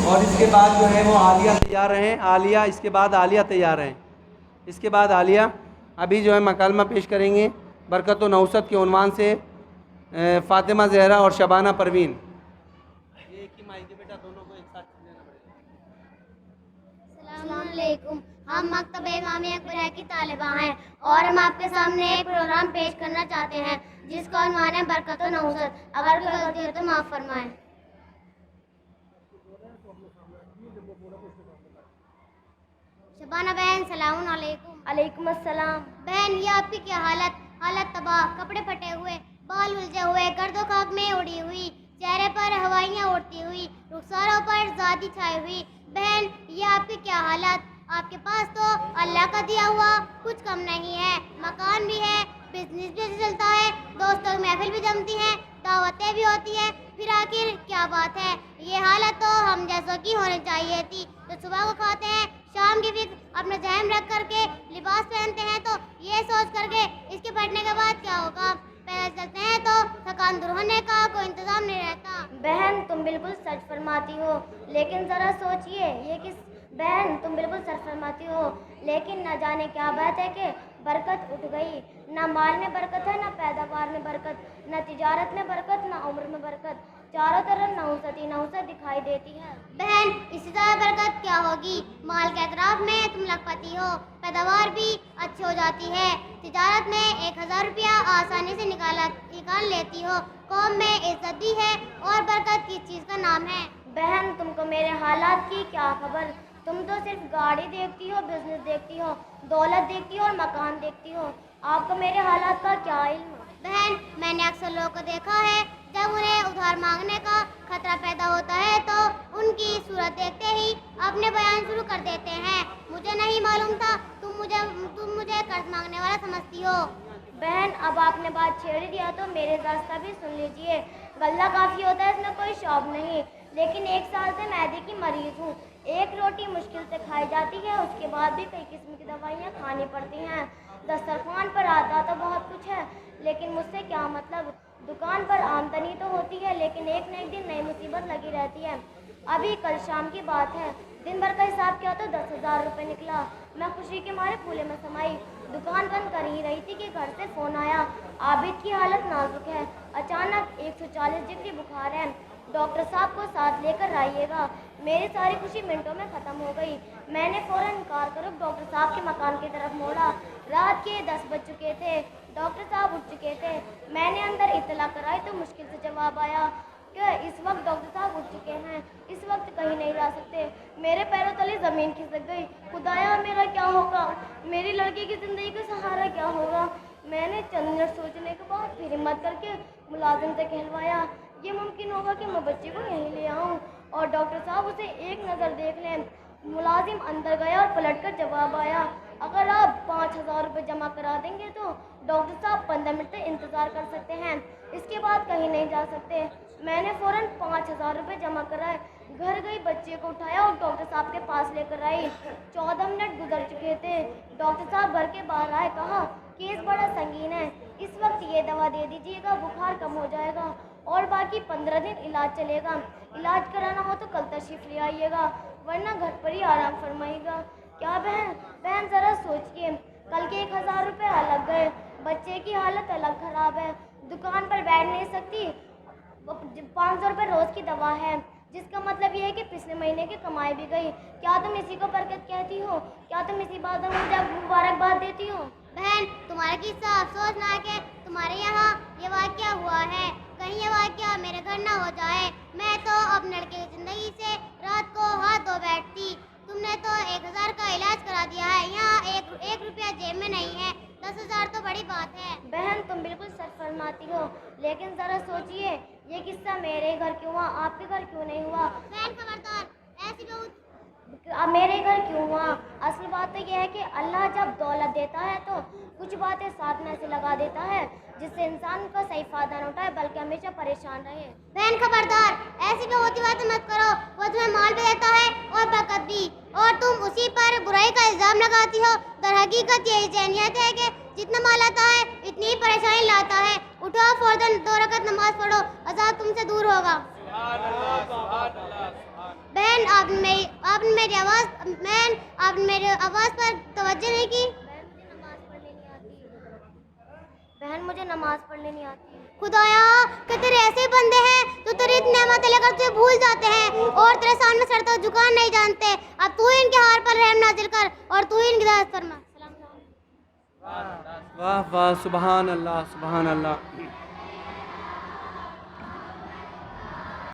اور اس کے بعد جو ہے وہ عالیہ تیار رہیں. عالیہ اس کے بعد عالیہ تیار رہیں. اس کے بعد عالیہ ابھی جو ہے مکالمہ پیش کریں گے برکت و نوست کے عنوان سے فاطمہ زہرا اور شبانہ پروین. ایک ہی مائک ہے بیٹا, دونوں کو ایک ساتھ لینا پڑے گا. السلام علیکم. ہم مکتبہ امامیہ اکبریہ کی طالبہ ہیں اور ہم آپ کے سامنے ایک پروگرام پیش کرنا چاہتے ہیں جس کا عنوان ہے برکت و نوست. اگر کوئی غلطی ہو تو معاف فرمائیں. شبانہ بہن السلام علیکم. علیکم السلام. بہن یہ آپ کی کیا حالت تباہ, کپڑے پھٹے ہوئے, بال الجھے ہوئے, گرد و خاک میں اڑی ہوئی, چہرے پر ہوائیاں اڑتی ہوئی, رخساروں پر ذاتی چھائی ہوئی. بہن یہ آپ کی کیا حالت. آپ کے پاس تو اللہ کا دیا ہوا کچھ کم نہیں ہے. مکان بھی ہے, بزنس بھی چلتا ہے, دوستوں کی محفل بھی جمتی ہے, دعوتیں بھی ہوتی ہیں, پھر آخر کیا بات ہے. یہ حالت تو ہم جیسوں کی ہونی چاہیے تھی جو صبح کو کھاتے ہیں, شام کی فکر اپنا ذہن رکھ کر کے لباس پہنتے ہیں تو یہ سوچ کر کے اس کے پھٹنے کے بعد کیا ہوگا. پیدل چلتے ہیں تو تھکان دور ہونے کا کوئی انتظام نہیں رہتا. بہن تم بالکل سچ فرماتی ہو, لیکن ذرا سوچئے یہ کس بہن تم بالکل سچ فرماتی ہو, لیکن نہ جانے کیا بات ہے کہ برکت اٹھ گئی. نہ مال میں برکت ہے, نہ پیداوار میں برکت, نہ تجارت میں برکت, نہ عمر میں برکت. چاروں طرف نحوست ہی نحوست دکھائی دیتی ہے. بہن اس سے زیادہ برکت کیا ہوگی. مال کے اطراف میں تم لکھپتی ہو, پیداوار بھی اچھی ہو جاتی ہے, تجارت میں 1000 روپیہ آسانی سے نکال لیتی ہو, قوم میں عزت بھی ہے, اور برکت کس چیز کا نام ہے. بہن تم کو میرے حالات کی کیا خبر. تم تو صرف گاڑی دیکھتی ہو, بزنس دیکھتی ہو, دولت دیکھتی ہو اور مکان دیکھتی ہو. آپ کو میرے حالات کا کیا علم. بہن میں نے اکثر لوگوں کو دیکھا ہے, جب انہیں ادھار مانگنے کا خطرہ پیدا ہوتا ہے تو ان کی صورت دیکھتے ہی اپنے بیان شروع کر دیتے ہیں. مجھے نہیں معلوم تھا تم مجھے قرض مانگنے والا سمجھتی ہو. بہن اب آپ نے بات چھیڑ دیا تو میرے راستہ بھی سن لیجئے. غلہ کافی ہوتا ہے, اس میں کوئی شوق نہیں, لیکن 1 سال سے معدے کی مریض ہوں. ایک روٹی مشکل سے کھائی جاتی ہے, اس کے بعد بھی کئی قسم کی دوائیاں کھانی پڑتی ہیں. دسترخوان پر آتا تو بہت کچھ ہے, لیکن مجھ سے کیا مطلب. دکان پر آمدنی تو ہوتی ہے, لیکن ایک نہ ایک دن نئی مصیبت لگی رہتی ہے. ابھی کل شام کی بات ہے, دن بھر کا حساب کیا تو 10,000 روپے نکلا. میں خوشی کے مارے پھولے میں سمائی. دکان بند کر ہی رہی تھی کہ گھر سے فون آیا, عابد کی حالت نازک ہے, اچانک 140 ڈگری بخار ہے, ڈاکٹر صاحب کو ساتھ لے کر آئیے گا. میری ساری خوشی منٹوں میں ختم ہو گئی. میں نے فوراً کار کرو ڈاکٹر صاحب کے مکان کی طرف موڑا. رات کے 10 بج چکے تھے, ڈاکٹر صاحب اٹھ چکے تھے. میں نے اندر اطلاع کرائی تو مشکل سے جواب آیا کہ اس وقت ڈاکٹر صاحب اٹھ چکے ہیں, اس وقت کہیں نہیں جا سکتے. میرے پیروں تلے زمین کھسک گئی. خدایا میرا کیا ہوگا, میری لڑکی کی زندگی کا سہارا کیا ہوگا. میں نے چند منٹ سوچنے کے بعد پھر ہمت کر کے ملازم سے کہلوایا, یہ ممکن ہوگا کہ میں بچے کو یہیں لے آؤں اور ڈاکٹر صاحب اسے ایک نظر دیکھ لیں. ملازم اندر گیا اور پلٹ کر جواب آیا, اگر آپ 5,000 روپے جمع کرا دیں گے تو ڈاکٹر صاحب 15 منٹ تک انتظار کر سکتے ہیں, اس کے بعد کہیں نہیں جا سکتے. میں نے فوراً 5,000 روپے جمع کرائے, گھر گئی, بچے کو اٹھایا اور ڈاکٹر صاحب کے پاس لے کر آئی. 14 منٹ گزر چکے تھے. ڈاکٹر صاحب گھر کے باہر آئے, کہا کیس بڑا سنگین ہے, اس وقت یہ دوا دے دیجیے گا, بخار کم ہو جائے گا اور باقی 15 دن علاج چلے گا. علاج کرانا ہو تو کل تشریف لے آئیے گا, ورنہ گھر پر ہی آرام فرمائیے گا. کیا بہن ذرا سوچئے, کل کے 1,000 روپے الگ گئے, بچے کی حالت الگ خراب ہے, دکان پر بیٹھ نہیں سکتی, 500 روپے روز کی دوا ہے, جس کا مطلب یہ ہے کہ پچھلے مہینے کی کمائی بھی گئی. کیا تم اسی کو برکت کہتی ہو, کیا تم اسی بات میں مجھے مبارکباد دیتی ہو. بہن تمہارا قصہ افسوس نہ کہ تمہارے یہاں یہ واقعہ ہوا ہے, کہیں یہ واقعہ میرے گھر نہ ہو جائے. میں تو اب لڑکے کی زندگی سے رات کو ہاتھ دھو بیٹھتی. تم نے تو 1,000 کا علاج کرا دیا ہے, یہاں ایک روپیہ جیب میں نہیں ہے, 10,000 تو بڑی بات ہے. بہن تم بالکل سچ فرماتی ہو, لیکن ذرا سوچئے یہ قصہ میرے گھر کیوں ہوا, آپ کے گھر کیوں نہیں ہوا. بہن خبردار, ایسی بہت اب میرے گھر کیوں ہوا. اصل بات تو یہ ہے کہ اللہ جب دولت دیتا ہے تو کچھ باتیں ساتھ میں سے لگا دیتا ہے جس سے انسان کا صحیح فائدہ نہ اٹھائے بلکہ ہمیشہ پریشان رہے. بہن خبردار, ایسی بے ہوتی باتیں مت کرو, وہ تمہیں مال بھی دیتا ہے اور برکت بھی, اور تم اسی پر برائی کا الزام لگاتی ہو. در حقیقت یہی ذہنیت ہے کہ جتنا مال آتا ہے اتنی ہی پریشانی لاتا ہے. اٹھو فوراً 2 رکعت نماز پڑھو, عذاب تم سے دور ہوگا. بہن آپ نے میری آواز بہن آپ نے میری آواز پر توجہ نہیں کی. بہن مجھے نماز پڑھنے نہیں آتی. خدایا کہ تیرے ایسے بندے ہیں جو تیری نعمت لے کر تجھے بھول جاتے ہیں اور تیرے سامنے سر تک جھکان نہیں جانتے. اب تو ہی ان کے حال پر رحم نازل کر اور تو ہی ان کی ہدایت فرما. واہ واہ سبحان اللہ سبحان اللہ.